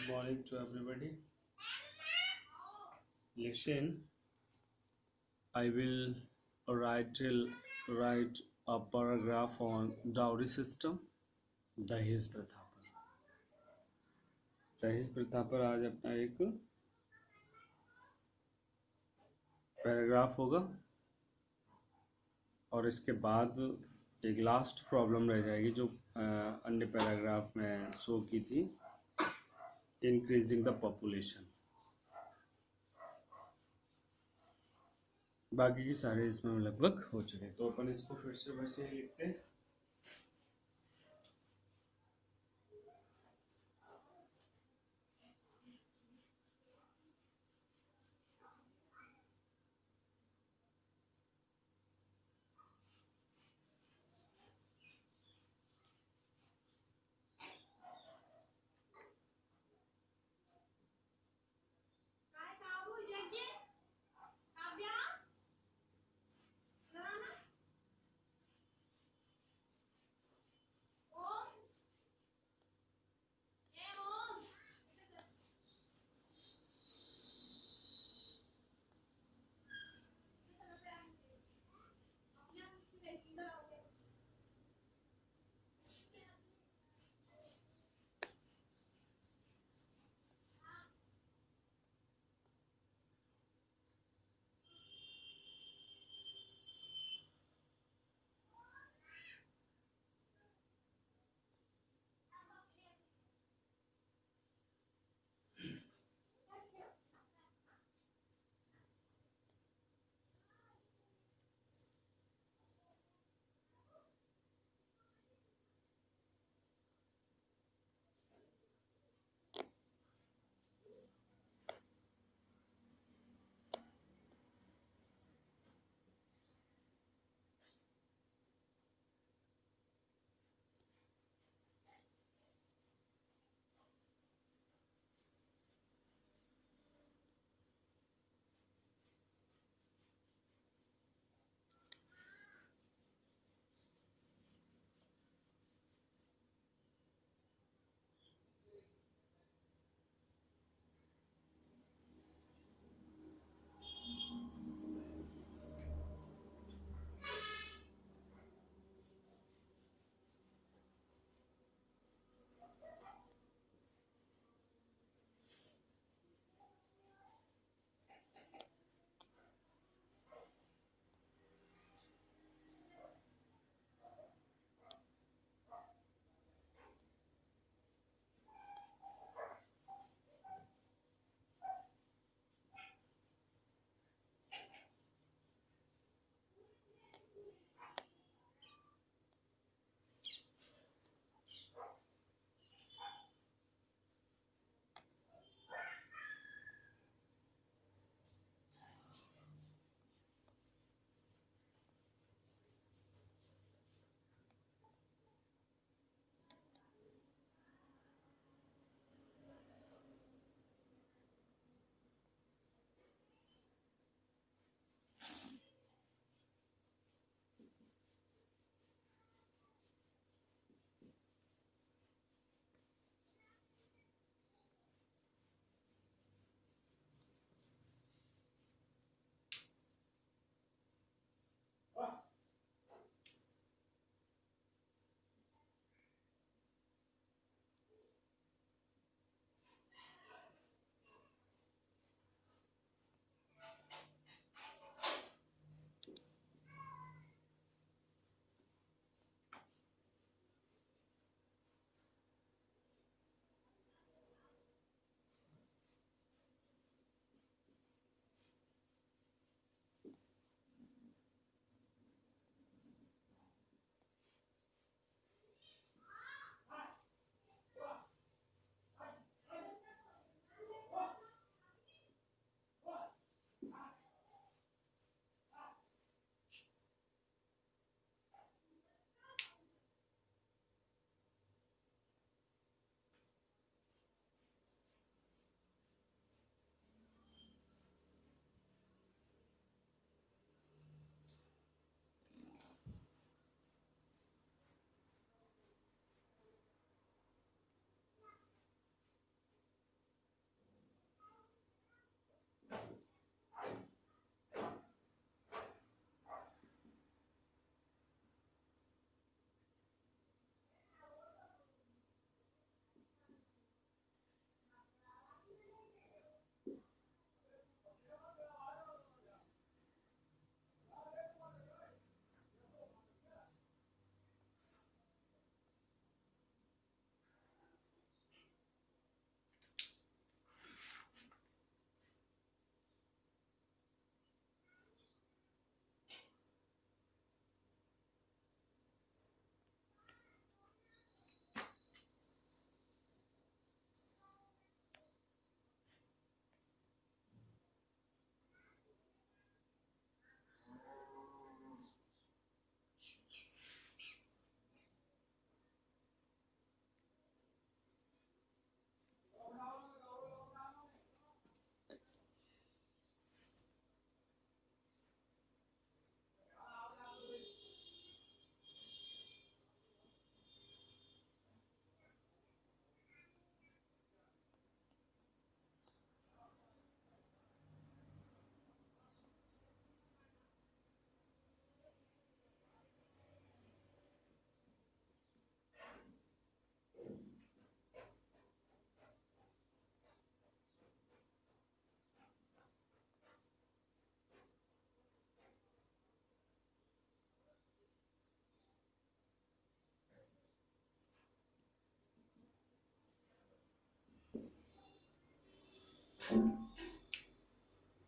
Good morning to everybody. Listen, I will write a paragraph on dowry system, दहेज प्रथा पर। दहेज प्रथा पर आज अपना एक पैराग्राफ होगा और इसके बाद एक लास्ट प्रॉब्लम रह जाएगी जो अन्य पैराग्राफ में शो की थी, इंक्रीजिंग द पॉपुलेशन। बाकी की सारे इसमें लगभग हो चुके, तो अपन इसको फिर से वैसे ही लिखते हैं।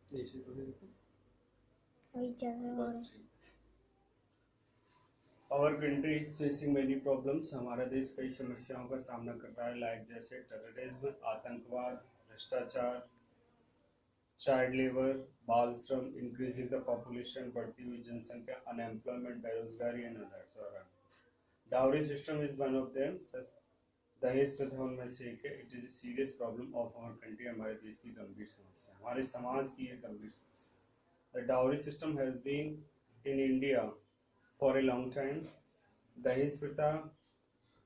नीचे तो है वही चल रहा है बस ठीक। Our country is facing many problems. हमारा देश कई समस्याओं का सामना कर रहा है, लाइक जैसे टेररिज्म, आतंकवाद, भ्रष्टाचार, चाइल्ड लेबर, बाल श्रम, इंक्रीजिंग द पॉपुलेशन, बढ़ती हुई जनसंख्या, अनएम्प्लॉयमेंट, बेरोजगारी and others. Dowry system is one of them. दहेज प्रथा उनमें से एक है। It is a serious problem of our country. हमारे देश की गंभीर समस्या, हमारे समाज की एक गंभीर समस्या। The dowry system has been in India for a long time. दहेज प्रथा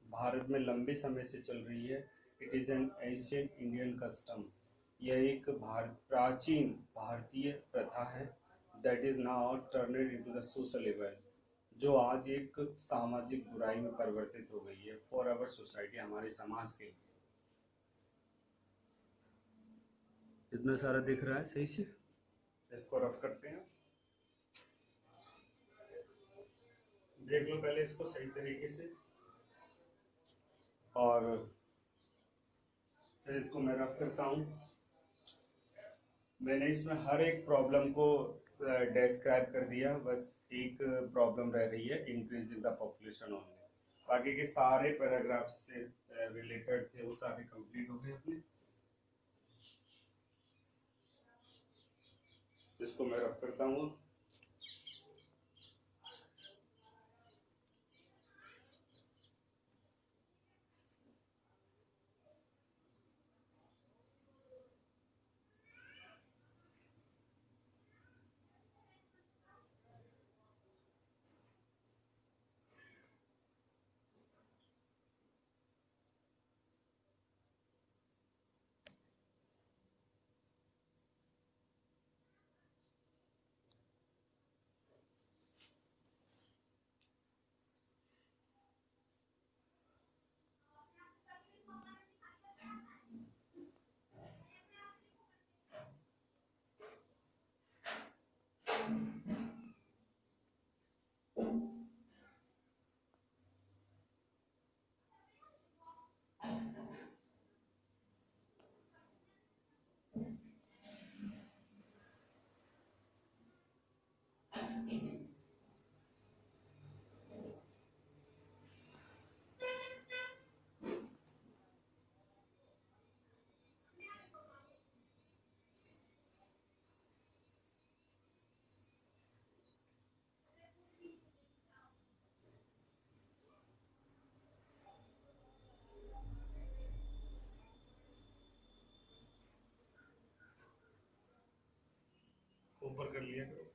भारत में लंबे समय से चल रही है। It is an ancient Indian custom. यह एक प्राचीन भारतीय प्रथा है। That is now turned into the social eval, जो आज एक सामाजिक बुराई में परिवर्तित हो गई है फॉर अवर सोसाइटी, हमारे समाज के लिए। इतना सारा दिख रहा है सही से, इसको रफ करते हैं। देख लो पहले इसको सही तरीके से, और फिर इसको मैं रफ करता हूँ। मैंने इसमें हर एक प्रॉब्लम को डिस्क्राइब कर दिया, बस एक प्रॉब्लम रह रही है, इंक्रीजिंग द पॉपुलेशन ओनली। बाकी के सारे पैराग्राफ से रिलेटेड थे, वो सारे कंप्लीट हो गए अपने। इसको मैं रफ करता हूँ। ऊपर कर लिया करो।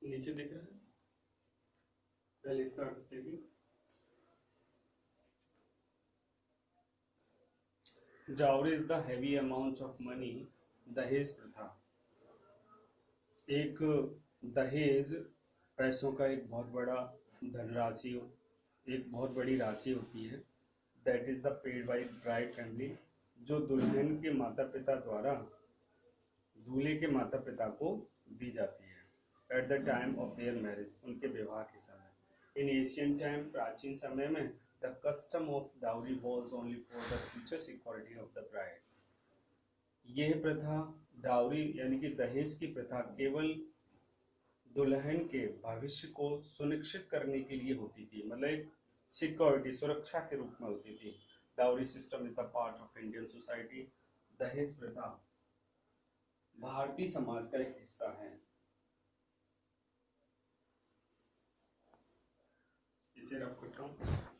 नीचे दिख रहा है, पहले इसका अर्थ देखिए। Dowry is the heavy amount of money, दहेज प्रथा। एक दहेज पैसों का एक बहुत बड़ा धनराशि हो, एक बहुत बड़ी राशि होती है। That is the paid by bride family, जो दुल्हन के माता पिता द्वारा दूल्हे के माता पिता को दी जाती है at the time of their marriage, उनके विवाह के समय। इन एशियन टाइम, प्राचीन समय में, the custom of dowry was only for the future security of the bride. यह प्रथा, डाउरी यानी कि दहेज की प्रथा, केवल दुल्हन के भविष्य को सुनिश्चित करने के लिए होती थी, मतलब एक सिक्योरिटी, सुरक्षा के रूप में होती थी। Dowry system is the part of Indian society. दहेज प्रथा भारतीय समाज का एक हिस्सा है। इसे रफ करता हूं।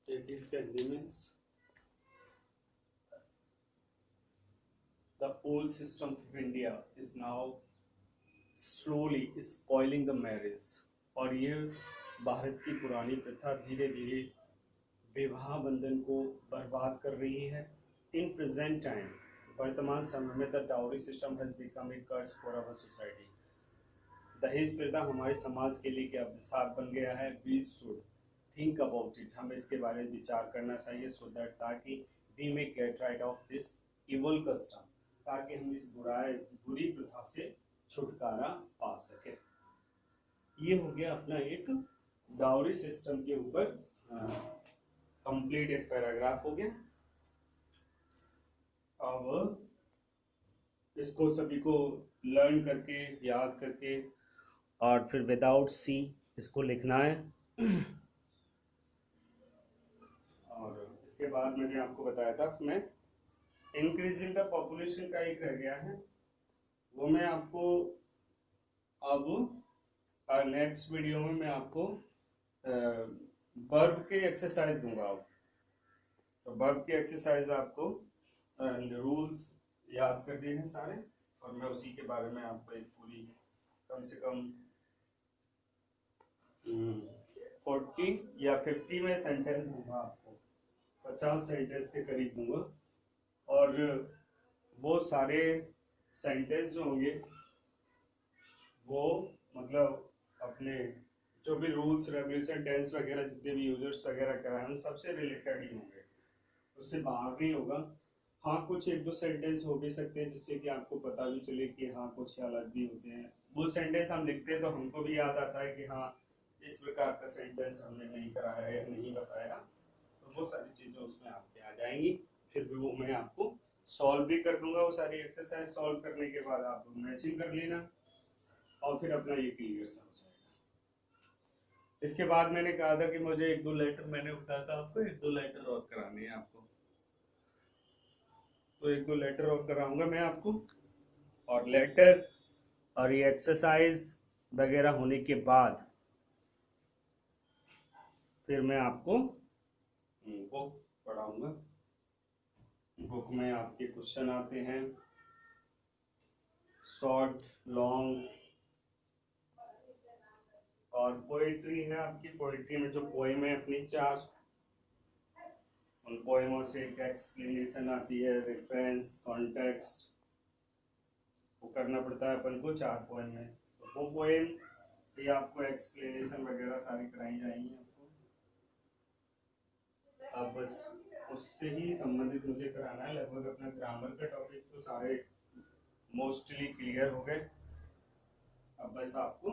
It is convenience. The old system of India is now slowly spoiling the marriage. और ये भारत की पुरानी प्रथा धीरे धीरे विवाह बंधन को बर्बाद कर रही है. इन प्रेजेंट टाइम, वर्तमान समय में the dowry system has become a curse for our society. दहेज प्रथा हमारे समाज के लिए क्या अभिशाप बन गया है. We should think about it. हमें इसके बारे में विचार करना चाहिए, सो दैट ताकि we may get rid of this evil custom, ताकि हम इस बुरी प्रथा से छुटकारा पा सके. ये हो गया अपना एक डाउरी सिस्टम के ऊपर कंप्लीट एक पैराग्राफ हो गया. अब इसको सभी को लर्न करके, याद करके, और फिर विदाउट सी इसको लिखना है. और इसके बाद मैंने आपको बताया था मैं इंक्रीजिंग द पॉपुलेशन का एक रह गया है, वो मैं आपको अब नेक्स्ट वीडियो में मैं आपको वर्ब के एक्सरसाइज दूंगा. अब तो वर्ब के एक्सरसाइज आपको रूल्स याद कर दिए हैं सारे, और मैं उसी के बारे में आपको एक पूरी कम से कम 40 या 50 में सेंटेंस दूंगा आपको, 50 सेंटेंस के करीब दूंगा. और वो सारे सेंटेंस जो होंगे वो मतलब अपने जो भी रूल्स रेगुलेशन टेंस वगैरह जितने भी यूजर्स वगैरह कराए उन सबसे रिलेटेड ही होंगे, उससे बाहर नहीं होगा. हाँ, कुछ एक दो सेंटेंस हो भी सकते हैं जिससे कि आपको पता भी चले कि हाँ कुछ अलग भी होते हैं. वो सेंटेंस हम लिखते हैं तो हमको भी याद आता है कि हाँ इस प्रकार का सेंटेंस हमने नहीं कराया या नहीं बताया, तो वो सारी चीज़ें उसमें आपके आ जाएंगी. फिर भी वो मैं आपको सॉल्व भी कर दूंगा. वो सारी एक्सरसाइज सॉल्व करने के बाद आप मैचिंग कर लेना और फिर अपना ये क्लियर सा हो जाएगा. इसके बाद मैंने कहा था कि मुझे एक दो लेटर, मैंने बताया था आपको एक दो लेटर और कराने हैं आपको, तो एक दो लेटर और कराऊंगा मैं आपको. और लेटर और ये एक्सरसाइज वगैरह होने के बाद फिर मैं आपको बुक पढ़ाऊंगा. बुक में आपके क्वेश्चन आते हैं शॉर्ट, लॉन्ग, और पोएट्री है आपकी. पोएट्री में जो पोएम है अपनी 4, उन पोएमों से एक एक्सप्लेनेशन आती है, रेफरेंस, कॉन्टेक्स्ट, वो करना पड़ता है अपन को 4 पोएम में. तो वो पोएम भी आपको एक्सप्लेनेशन वगैरह सारी कराई जाएंगी आपको. अब बस उससे ही संबंधित मुझे कराना है. लगभग अपना ग्रामर का टॉपिक तो सारे मोस्टली क्लियर हो गए. अब बस आपको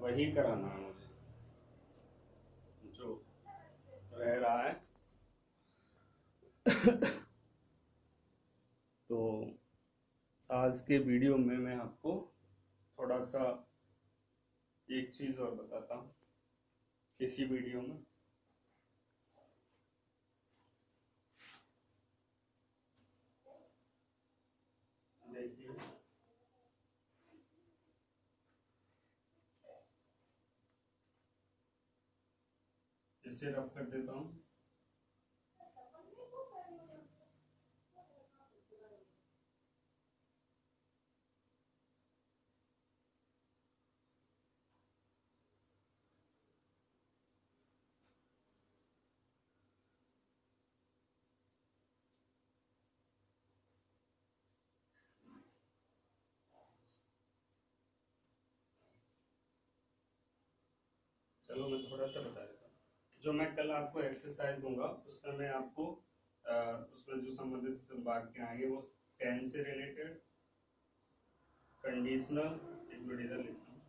वही कराना है मुझे जो रह रहा है. तो आज के वीडियो में मैं आपको थोड़ा सा एक चीज और बताता हूँ इसी वीडियो में. देखिए, इसे रफ कर देता हूँ. चलो मैं थोड़ा सा बता देता हूँ. जो मैं कल आपको एक्सरसाइज दूंगा उसमें मैं आपको उसमें जो संबंधित वाक्य आएंगे वो टेंस से रिलेटेड, कंडीशनल, एक मिनट इधर लिखता हूँ,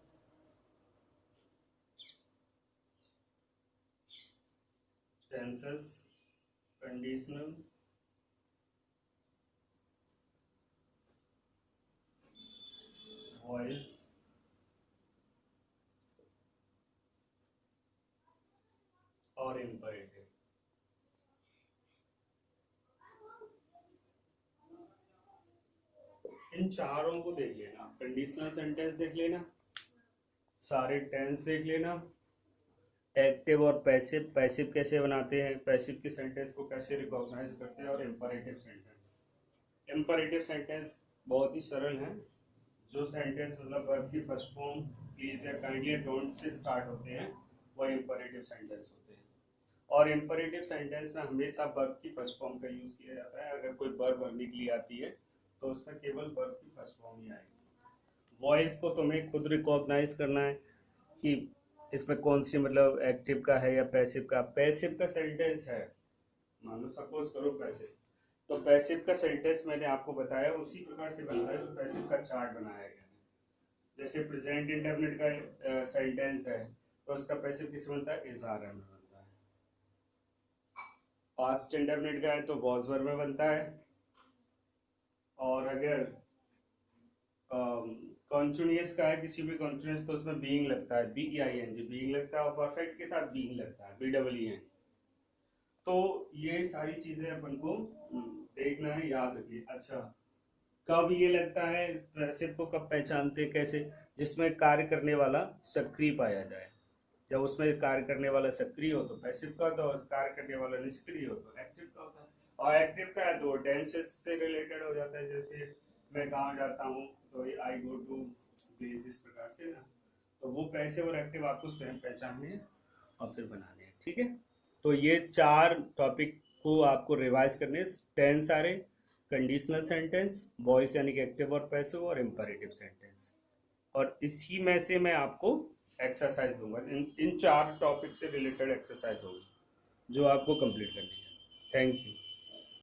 टेंसेस, कंडीशनल, वॉइस, और इम्परेटिव. इन चारों को देख लेना. कंडीशनल सेंटेंस देख लेना, सारे टेंस देख लेना, एक्टिव और पैसिव। पैसिव कैसे बनाते हैं, पैसिव के सेंटेंस को कैसे रिकॉग्नाइज करते हैं, और इम्परेटिव सेंटेंस। इम्परेटिव सेंटेंस बहुत ही सरल है। जो सेंटेंस मतलब वर्ब की फर्स्ट फॉर्म प्लीज या काइंडली डोंट से स्टार्ट होते हैं वो इम्परेटिव सेंटेंस होते हैं। और इम्परेटिव सेंटेंस में हमेशा वर्ब की फर्स्ट फॉर्म का यूज किया जाता है। अगर कोई वर्ब बनने के लिए आती है तो उसमें केवल वर्ब की फर्स्ट फॉर्म ही आएगी। वॉइस को तुम्हें खुद रिकॉग्नाइज करना है कि इसमें कौन सी मतलब एक्टिव का है या पैसिव का। पैसिव का सेंटेंस है, मान लो सपोज करो पैसिव, तो पैसिव का सेंटेंस मैंने आपको बताया उसी प्रकार से बनता है जो पैसिव का चार्ट बनाया गया है। जैसे प्रेजेंट इंडेफिनिट का सेंटेंस है तो उसका पैसिव किस बनता है, इज आर में बनता है। पास्ट इंडेफिनिट का है तो वॉज वर में बनता है। और अगर कॉन्टिन्यूअस का है किसी भी कॉन्टिन्यूअस तो उसमें बीइंग लगता है, BEING बीइंग लगता है, और परफेक्ट के साथ बीइंग लगता है, BEEN। तो ये सारी चीजें अपन को देखना है, याद रखिए। अच्छा, कब ये लगता है, पैसिव को कब पहचानते हैं कैसे, जिसमें कार्य करने वाला सक्रिय पाया जाए। जब उसमें कार्य करने वाला सक्रिय हो तो पैसिव का होता है, और कार्य करने वाला निष्क्रिय हो तो एक्टिव का होता है। और एक्टिव का है तो टेंसेस से रिलेटेड हो जाता है। जैसे मैं गाँव जाता हूँ तो आई गो टू विलेज, इस प्रकार से ना। तो वो पैसिव और एक्टिव आपको स्वयं पहचानने हैं और फिर बनाने हैं, ठीक है। तो ये 4 टॉपिक को आपको रिवाइज करने, टेंस आ रहे, कंडीशनल सेंटेंस, वॉइस यानी कि एक्टिव और पैसिव, और इम्परेटिव सेंटेंस। और इसी में से मैं आपको एक्सरसाइज दूंगा, इन 4 टॉपिक से रिलेटेड एक्सरसाइज होगी जो आपको कंप्लीट करनी है। Thank you.